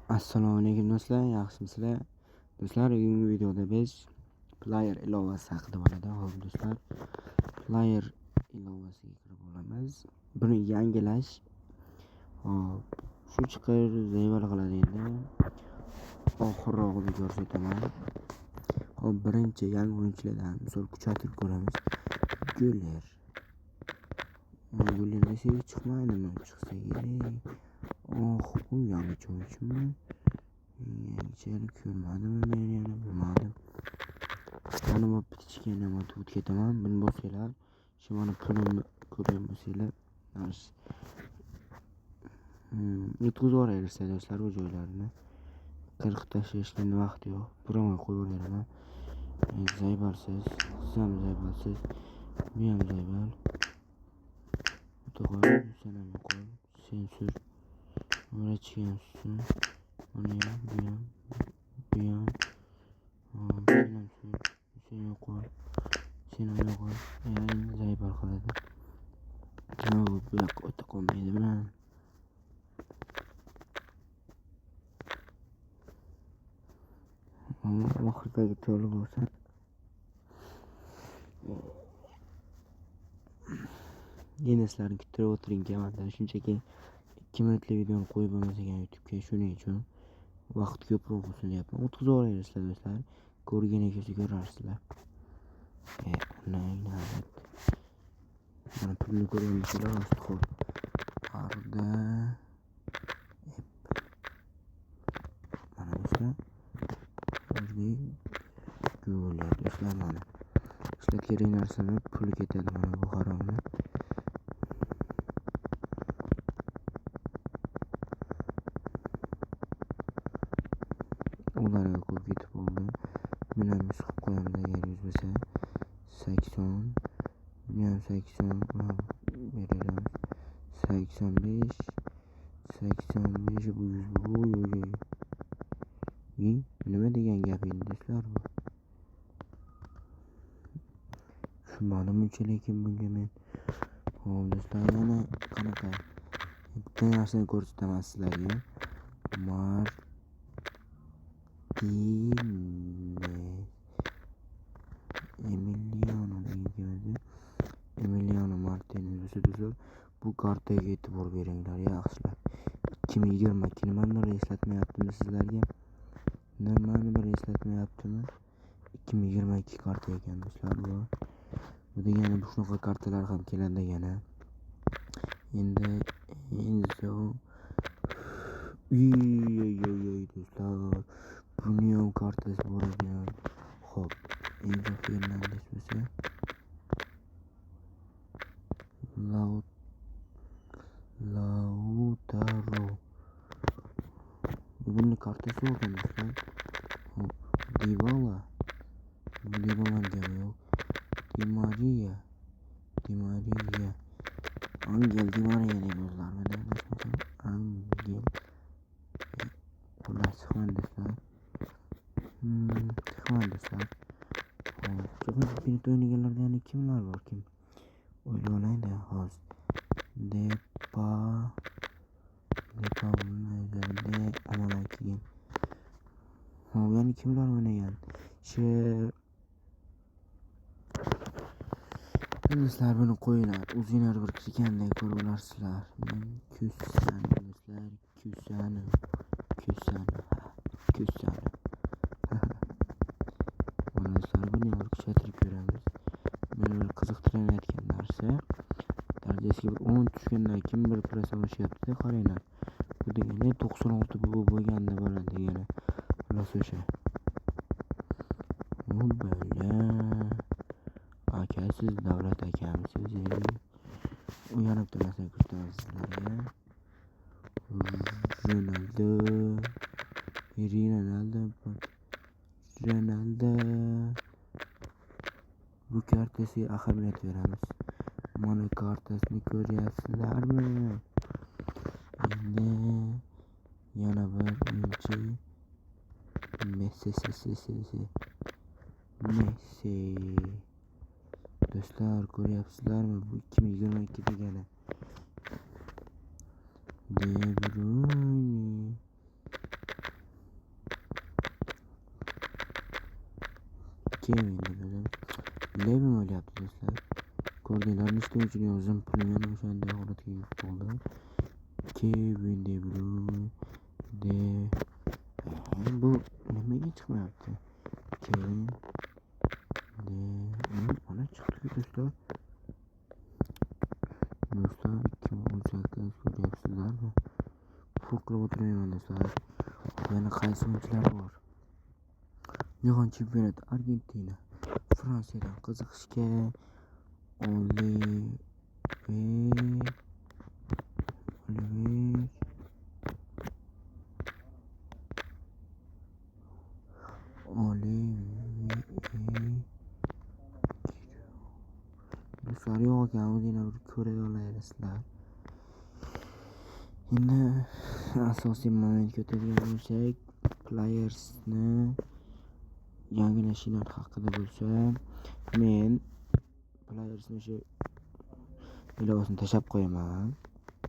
Assalomu alaykum do'stlar, yaxshimisizlar? Do'stlar, bugungi videoda biz player ilovasi haqida bo'ladi. Xo'p do'stlar, player ilovasiga kirib olamiz. Buni yangilash. Xo'p, shu chiqir zeval qiladi endi. Oxirrog'ini ko'rsataman. Xo'p, birinchi yangi o'yinchilardan misol kuchaytirib ko'ramiz. Guller. Guller esa chiqmaydimi? Chiqsa kerak. Bu yangicha o'yinchimi? Yangichani ko'rmadimmi men yana bilmadim. Mana bu bitishgan ham o'tib ketaman. Buni bo'lsanglar, shu mana pulimni ko'rgan bo'lsanglar, yutqizib yuboraylik do'stlar bu joylarini. 40 tashlashga vaqt yo'q. Biroq qo'yaveraman. Zaybalsiz, siz ham zaybalsiz. Bu ham zaybal. To'g'ri, sen ham qo'y. Sensor. O'rachgansin. Mana ham, bu ham. Sen yo'qol. Endi zaybal qiladi. Bu yoqqa o'ta qolmaydimi? Oxirdagi to'li bo'lsa. Endi sizlarni kuttirib o'tiring kamanda. Shunchaki 2 minutlik videoni qo'yib bo'lmas ekan YouTube'ga. Shuning uchun vaqt ko'proq bo'lsin deyapman. O'tkazib yuborasizlar do'stlar. Ko'rgan ekansiz ko'rarsizlar. Mana pulni ko'ryapsizlar, xo'p. Arda mana do'stlar. Go'lar do'stlar mana. Ishlat kerak narsani puli ketadi mana bu haromni. Ularga ko'p ketib oldi. Men ham chiqib qo'yamda agar yuz bo'lsa 80. Men ham 80 beraman. 85 bu 100 bu. Nima degan gap endi do'stlar bu? Tushunmadim lekin bunga men. Xo'p do'stlar, yana qanaqa bitta narsani ko'rsataman sizlarga. Emiliano Martinez do'stlar. Bu kartaga e'tibor beringlar, yaxshilar. 2022 nimani eslatmayaptimi sizlarga? 2022 karta ekan do'stlar bu. Bu degani shunaqa kartalar ham keladi degani. Endi Enzo do'stlar. Buni ham kartasi bor ekan. Xo'p, Enzo Fernandes bo'lsa Lautaro. Buni kartasi yo'q do'stlar. Xo'p, Dybala ham yo'q. Di Maria. Angel Di Maria deb yoziladi. Angel. Ular do'stlar. Cho'qib o'ynaganlarda yana kimlar bor? Kim? O'ylaydi hozir. Depa amalan keyin. Yani kimlar o'ynagan? Sizlar buni qo'yinglar. O'zinglar bir kirganday ko'rib olarsizlar. Men Kusani do'stlar, Kusani. Mana do'stlar, buni ham kuchaytirib ko'ramiz. Meni bir qiziqtirayotgan narsa, darajasiga bir 10 tushgandan keyin bir press olishyapti, qaranglar. Bu degani 96 bo'lganda bo'ladi degani. Xullas o'sha. Bu böyle. Siz davlat akamisiz. Uyanib turmasa ko'rsataman sizlarga. Ronaldo. Bu kartasiga ahamiyat beramiz. Mana kartasini ko'ryapsizlarmi? Endi yana bir o'yinchi Messi. Do'stlar, ko'ryapsizlarmi? Bu 2022 degani. De Bruyne. Kevin deb yozamiz. Levin o'lyapti do'stlar. Ko'rdinglar, nechta uchun yozdim, pulim yana o'shanday holatga bo'ldi. Kevin de Bruyne de bu nimaga chiqmayapti? Kevin de mana chiqdi do'stlar. Do'stlar 2018 ko'ryapsizlarmi? Pul qilib o'tiraman do'stlar. Yana qaysi o'yinchilar bor? Jahon chempionati Argentina, Fransiyadan qiziqishga do'stlar yo'q ekan, o'zinglar bir ko'ra olasizlar. Endi asosiy momentga o'tadigan bo'lsak, playersni yangilashlar haqida bo'lsa, men playersni o'sha ilovasini tashlab qo'yaman.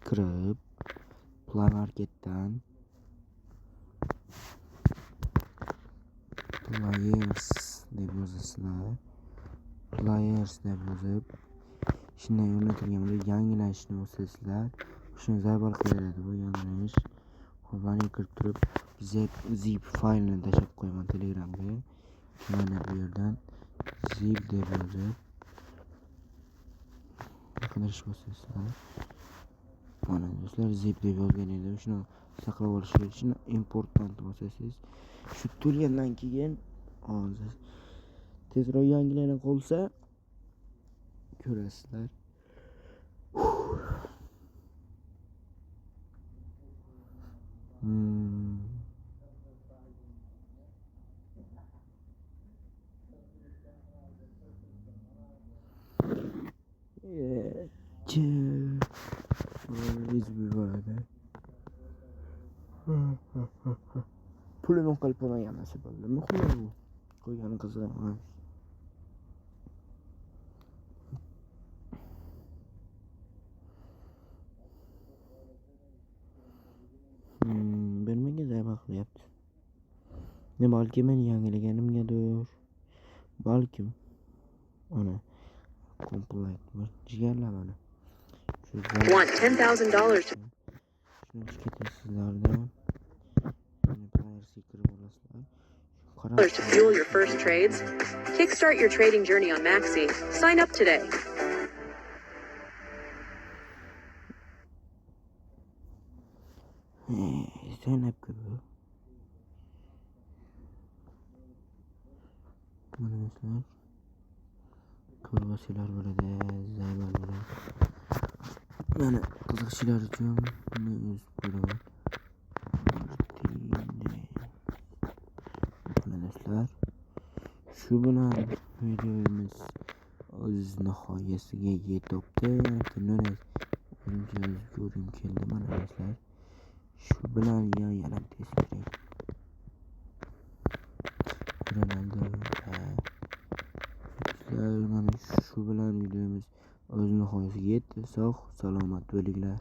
Kirib Play Marketdan players deb yozasizlar. Players deb yozib, shunday o'rnatilgan bo'lib yangilashni bosasizlar. Shuni zabal qilaveradi bu yangilash. Xo'p, mana kirib turib zip faylini tashlab qo'yaman Telegramga. Mana bu yerdan zip deb yozib qidirish bosasizlar. Mana do'stlar, zip deb yozganingizda shuni saqlab olish uchun importdan bosasiz. Shu to'lgandan keyin hozir tezroq yangilanib qolsa ko'rasizlar. Pulim qilib qo'ymagan narsa bo'ldi. Muhimi bu. Qo'ygani qiziqaman. Bilmaga zabal qilyapti. Balki men yangilaganimgadir. Balkim. Ana complete jigarlar mana. Want $10,000 to fuel your first trades? Kickstart your trading journey on Maxi. Sign up today. Sign up bu. Mana do'stlar. Ko'rvasilar bo'ladi, zabal bo'ladi. Mana qiziqchilar uchun buni o'z ko'raman. Mana do'stlar, shu bilan videomiz o'z nihoyasiga yetibdi. Ko'rim keldi mana do'stlar. Shu bilan yana test kerak. Ronaldo mana shu bilan videomiz o'z nihoyasiga yetdi. Sog' salomat bo'linglar.